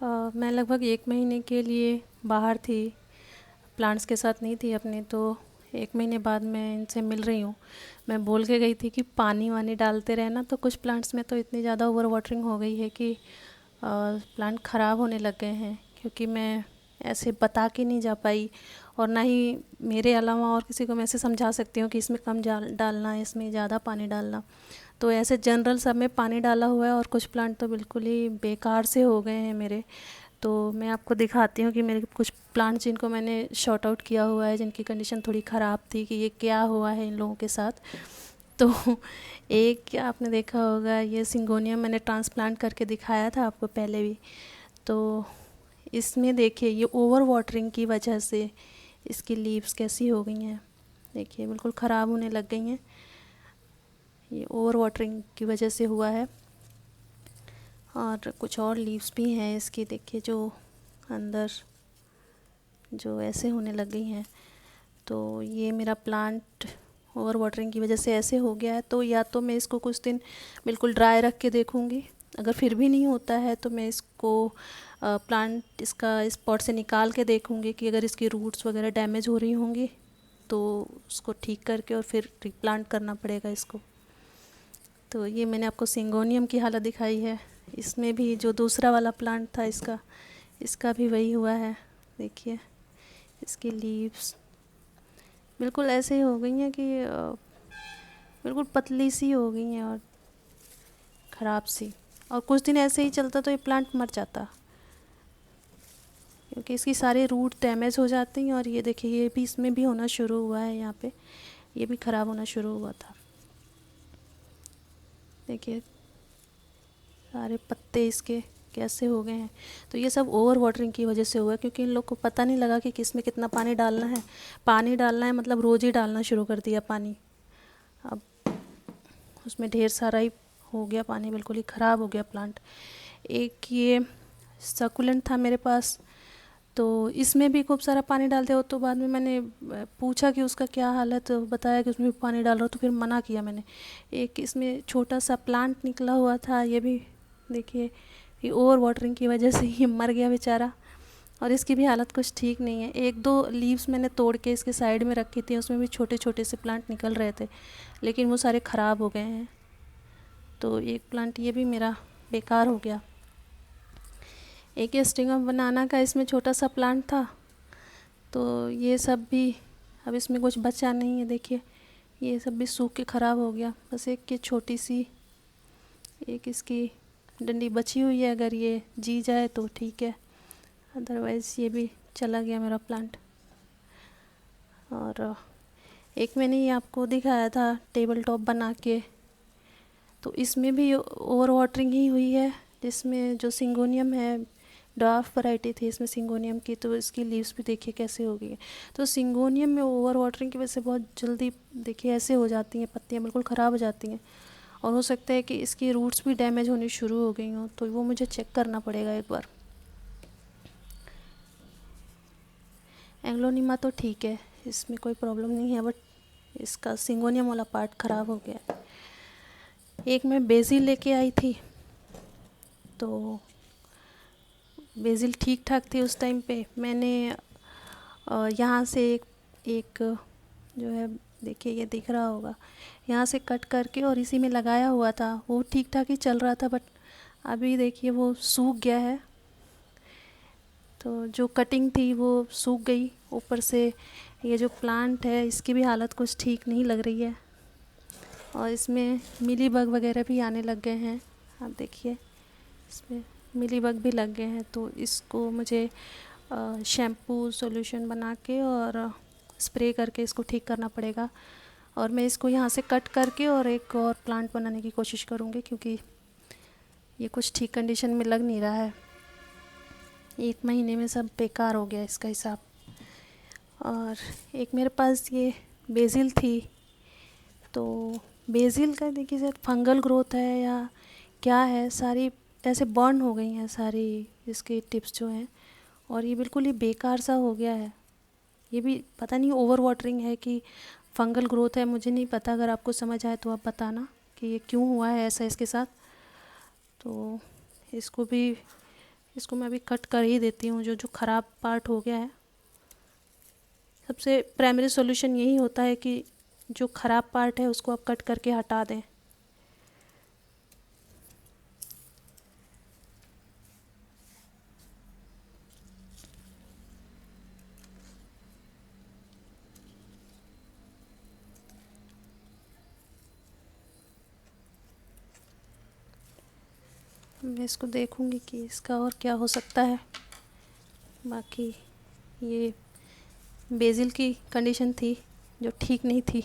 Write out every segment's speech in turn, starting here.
मैं लगभग 1 महीने के लिए बाहर थी, प्लांट्स के साथ नहीं थी अपने। तो 1 महीने बाद मैं इनसे मिल रही हूँ। मैं बोल के गई थी कि पानी वानी डालते रहना, तो कुछ प्लांट्स में तो इतनी ज़्यादा ओवर वाटरिंग हो गई है कि प्लांट ख़राब होने लग गए हैं, क्योंकि मैं ऐसे बता के नहीं जा पाई, और ना ही मेरे अलावा और किसी को मैं ऐसे समझा सकती हूँ कि इसमें कम डालना है, इसमें ज़्यादा पानी डालना। तो ऐसे जनरल सब में पानी डाला हुआ है, और कुछ प्लांट तो बिल्कुल ही बेकार से हो गए हैं मेरे। तो मैं आपको दिखाती हूँ कि मेरे कुछ प्लांट्स जिनको मैंने शॉर्ट आउट किया हुआ है, जिनकी कंडीशन थोड़ी ख़राब थी, कि ये क्या हुआ है इन लोगों के साथ। तो एक आपने देखा होगा, ये सिंगोनियम मैंने ट्रांसप्लांट करके दिखाया था आपको पहले भी। तो इसमें देखिए, ये ओवर वाटरिंग की वजह से इसकी लीव्स कैसी हो गई हैं। देखिए बिल्कुल ख़राब होने लग गई हैं, ये ओवर वाटरिंग की वजह से हुआ है। और कुछ और लीव्स भी हैं इसकी, देखिए जो अंदर जो ऐसे होने लग गई हैं। तो ये मेरा प्लांट ओवर वाटरिंग की वजह से ऐसे हो गया है। तो या तो मैं इसको कुछ दिन बिल्कुल ड्राई रख के देखूँगी, अगर फिर भी नहीं होता है तो मैं इसको प्लांट इसका इस पॉट से निकाल के देखूँगी कि अगर इसकी रूट्स वगैरह डैमेज हो रही होंगी तो उसको ठीक करके और फिर रिप्लांट करना पड़ेगा इसको। तो ये मैंने आपको सिंगोनियम की हालत दिखाई है। इसमें भी जो दूसरा वाला प्लांट था इसका भी वही हुआ है। देखिए इसकी लीव्स बिल्कुल ऐसे ही हो गई हैं कि बिल्कुल पतली सी हो गई हैं और ख़राब सी। और कुछ दिन ऐसे ही चलता तो ये प्लांट मर जाता, क्योंकि इसकी सारी रूट डैमेज हो जाती हैं। और ये देखिए, ये भी इसमें भी होना शुरू हुआ है, यहाँ पे ये भी ख़राब होना शुरू हुआ था। देखिए सारे पत्ते इसके कैसे हो गए हैं। तो ये सब ओवर वाटरिंग की वजह से हुआ है, क्योंकि इन लोग को पता नहीं लगा कि किस में कितना पानी डालना है। पानी डालना है मतलब रोज़ ही डालना शुरू कर दिया पानी। अब उसमें ढेर सारा ही हो गया पानी, बिल्कुल ही ख़राब हो गया प्लांट। एक ये सकुलेंट था मेरे पास, तो इसमें भी खूब सारा पानी डालते हो। तो बाद में मैंने पूछा कि उसका क्या हाल है, तो बताया कि उसमें भी पानी डाल रहा हो, तो फिर मना किया मैंने। एक इसमें छोटा सा प्लांट निकला हुआ था, ये भी देखिए ये ओवर वाटरिंग की वजह से ये मर गया बेचारा, और इसकी भी हालत कुछ ठीक नहीं है। 1-2 लीव्स मैंने तोड़ के इसके साइड में रखी थी, उसमें भी छोटे छोटे से प्लांट निकल रहे थे, लेकिन वो सारे ख़राब हो गए हैं। तो एक प्लांट ये भी मेरा बेकार हो गया। एक ये स्टिंग ऑफ बनाना का इसमें छोटा सा प्लांट था, तो ये सब भी अब इसमें कुछ बचा नहीं है। देखिए ये सब भी सूख के ख़राब हो गया, बस एक की छोटी सी एक इसकी डंडी बची हुई है, अगर ये जी जाए तो ठीक है, अदरवाइज़ ये भी चला गया मेरा प्लांट। और एक मैंने ये आपको दिखाया था टेबल टॉप बना के, तो इसमें भी ओवर वाटरिंग ही हुई है। जिसमें जो सिंगोनियम है, डॉर्फ वैरायटी थी इसमें सिंगोनियम की, तो इसकी लीव्स भी देखिए कैसे हो गई है। तो सिंगोनियम में ओवर वाटरिंग की वजह से बहुत जल्दी देखिए ऐसे हो जाती हैं, पत्तियाँ बिल्कुल ख़राब हो जाती हैं, और हो सकता है कि इसकी रूट्स भी डैमेज होनी शुरू हो गई हों। तो वो मुझे चेक करना पड़ेगा एक बार। एंग्लोनिमा तो ठीक है, इसमें कोई प्रॉब्लम नहीं है, बट इसका सिंगोनियम वाला पार्ट ख़राब हो गया है। एक मैं बेसिल लेके आई थी, तो बेसिल ठीक ठाक थी उस टाइम पे। मैंने यहाँ से एक जो है, देखिए ये दिख रहा होगा, यहाँ से कट करके और इसी में लगाया हुआ था, वो ठीक ठाक ही चल रहा था। बट अभी देखिए वो सूख गया है, तो जो कटिंग थी वो सूख गई। ऊपर से ये जो प्लांट है इसकी भी हालत कुछ ठीक नहीं लग रही है, और इसमें मिली बग वगैरह भी आने लग गए हैं। आप देखिए इसमें मिली बग भी लग गए हैं। तो इसको मुझे शैम्पू सॉल्यूशन बना के और स्प्रे करके इसको ठीक करना पड़ेगा। और मैं इसको यहाँ से कट करके और एक और प्लांट बनाने की कोशिश करूँगी, क्योंकि ये कुछ ठीक कंडीशन में लग नहीं रहा है। 1 महीने में सब बेकार हो गया इसका हिसाब। और एक मेरे पास ये बेसिल थी, तो बेसिल का देखिए शायद फंगल ग्रोथ है या क्या है, सारी ऐसे बर्न हो गई हैं सारी इसकी टिप्स जो हैं, और ये बिल्कुल ही बेकार सा हो गया है। ये भी पता नहीं ओवर वाटरिंग है कि फंगल ग्रोथ है, मुझे नहीं पता। अगर आपको समझ आए तो आप बताना कि ये क्यों हुआ है ऐसा इसके साथ। तो इसको भी इसको मैं अभी कट कर ही देती हूँ, जो जो ख़राब पार्ट हो गया है। सबसे प्राइमरी सॉल्यूशन यही होता है कि जो ख़राब पार्ट है उसको आप कट करके हटा दें। मैं इसको देखूंगी कि इसका और क्या हो सकता है। बाकी ये बेसिल की कंडीशन थी जो ठीक नहीं थी।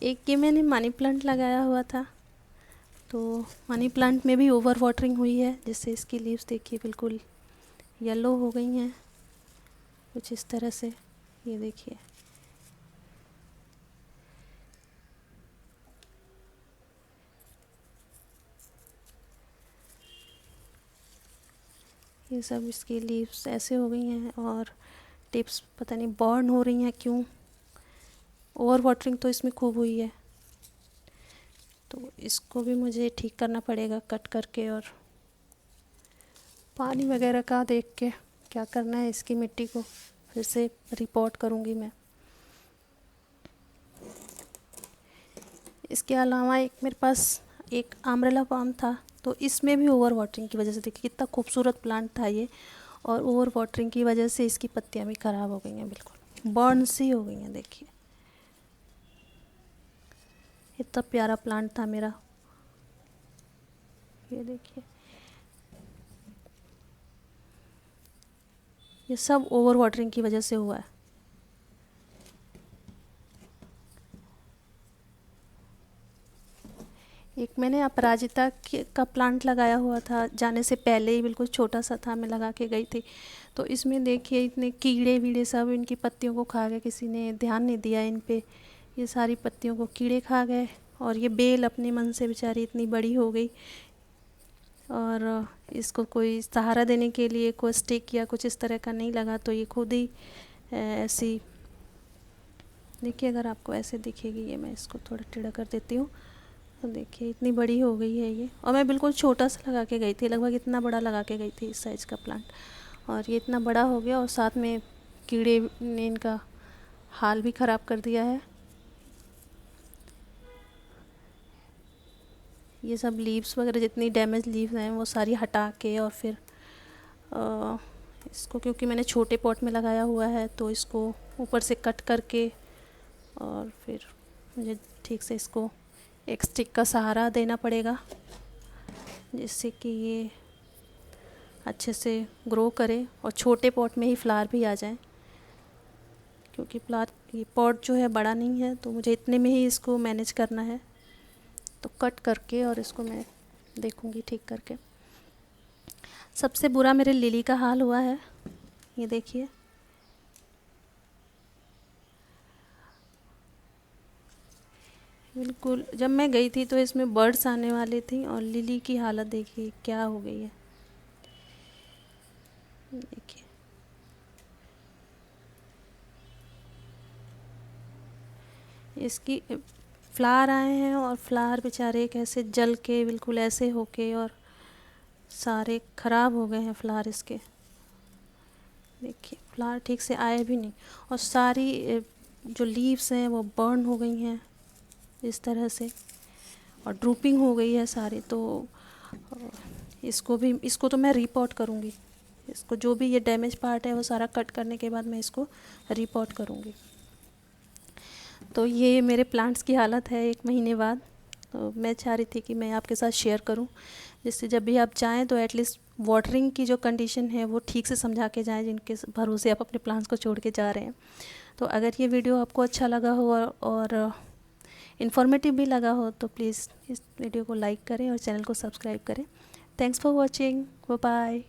एक ये मैंने मनी प्लांट लगाया हुआ था, तो मनी प्लांट में भी ओवर वाटरिंग हुई है, जिससे इसकी लीव्स देखिए बिल्कुल येलो हो गई हैं कुछ इस तरह से। ये देखिए, ये सब इसकी लीव्स ऐसे हो गई हैं और टिप्स पता नहीं बर्न हो रही हैं क्यों। ओवर वाटरिंग तो इसमें खूब हुई है, तो इसको भी मुझे ठीक करना पड़ेगा कट करके, और पानी वगैरह का देख के क्या करना है। इसकी मिट्टी को फिर से रिपोर्ट करूँगी मैं। इसके अलावा एक मेरे पास एक अम्ब्रेला पाम था, तो इसमें भी ओवर वाटरिंग की वजह से देखिए कितना खूबसूरत प्लांट था ये, और ओवर वाटरिंग की वजह से इसकी पत्तियां भी ख़राब हो गई हैं, बिल्कुल बर्न सी हो गई हैं। देखिए इतना प्यारा प्लांट था मेरा, ये देखिए। ये सब ओवर वाटरिंग की वजह से हुआ है। एक मैंने अपराजिता का प्लांट लगाया हुआ था, जाने से पहले ही बिल्कुल छोटा सा था, मैं लगा के गई थी। तो इसमें देखिए इतने कीड़े वीड़े सब इनकी पत्तियों को खा गए, किसी ने ध्यान नहीं दिया इन पे। ये सारी पत्तियों को कीड़े खा गए, और ये बेल अपने मन से बेचारी इतनी बड़ी हो गई, और इसको कोई सहारा देने के लिए कोई स्टिक या कुछ इस तरह का नहीं लगा, तो ये खुद ही ऐसी देखिए। अगर आपको ऐसे दिखेगी, ये मैं इसको थोड़ा टेढ़ा कर देती हूँ, तो देखिए इतनी बड़ी हो गई है ये। और मैं बिल्कुल छोटा सा लगा के गई थी, लगभग इतना बड़ा लगा के गई थी इस साइज़ का प्लांट, और ये इतना बड़ा हो गया, और साथ में कीड़े ने इनका हाल भी ख़राब कर दिया है। ये सब लीव्स वगैरह जितनी डैमेज लीव्स हैं वो सारी हटा के, और फिर इसको, क्योंकि मैंने छोटे पॉट में लगाया हुआ है, तो इसको ऊपर से कट करके, और फिर मुझे ठीक से इसको एक स्टिक का सहारा देना पड़ेगा, जिससे कि ये अच्छे से ग्रो करे और छोटे पॉट में ही फ्लावर भी आ जाए। क्योंकि ये पॉट जो है बड़ा नहीं है, तो मुझे इतने में ही इसको मैनेज करना है। तो कट करके और इसको मैं देखूँगी ठीक करके। सबसे बुरा मेरे लिली का हाल हुआ है, ये देखिए। बिल्कुल जब मैं गई थी तो इसमें बर्ड्स आने वाले थे, और लिली की हालत देखिए क्या हो गई है। देखिए इसकी फ्लावर आए हैं, और फ्लावर बेचारे कैसे जल के बिल्कुल ऐसे होके, और सारे ख़राब हो गए हैं फ्लावर इसके। देखिए फ्लावर ठीक से आए भी नहीं, और सारी जो लीव्स हैं वो बर्न हो गई हैं इस तरह से, और ड्रूपिंग हो गई है सारी। तो इसको तो मैं रिपोर्ट करूँगी। इसको जो भी ये डैमेज पार्ट है वो सारा कट करने के बाद मैं इसको रिपोर्ट करूँगी। तो ये मेरे प्लांट्स की हालत है 1 महीने बाद। तो मैं चाह रही थी कि मैं आपके साथ शेयर करूं, जिससे जब भी आप जाएं तो एटलीस्ट वाटरिंग की जो कंडीशन है वो ठीक से समझा के जाएं, जिनके भरोसे आप अपने प्लांट्स को छोड़ के जा रहे हैं। तो अगर ये वीडियो आपको अच्छा लगा हो और इन्फॉर्मेटिव भी लगा हो, तो प्लीज़ इस वीडियो को लाइक करें और चैनल को सब्सक्राइब करें। Thanks for watching, bye bye.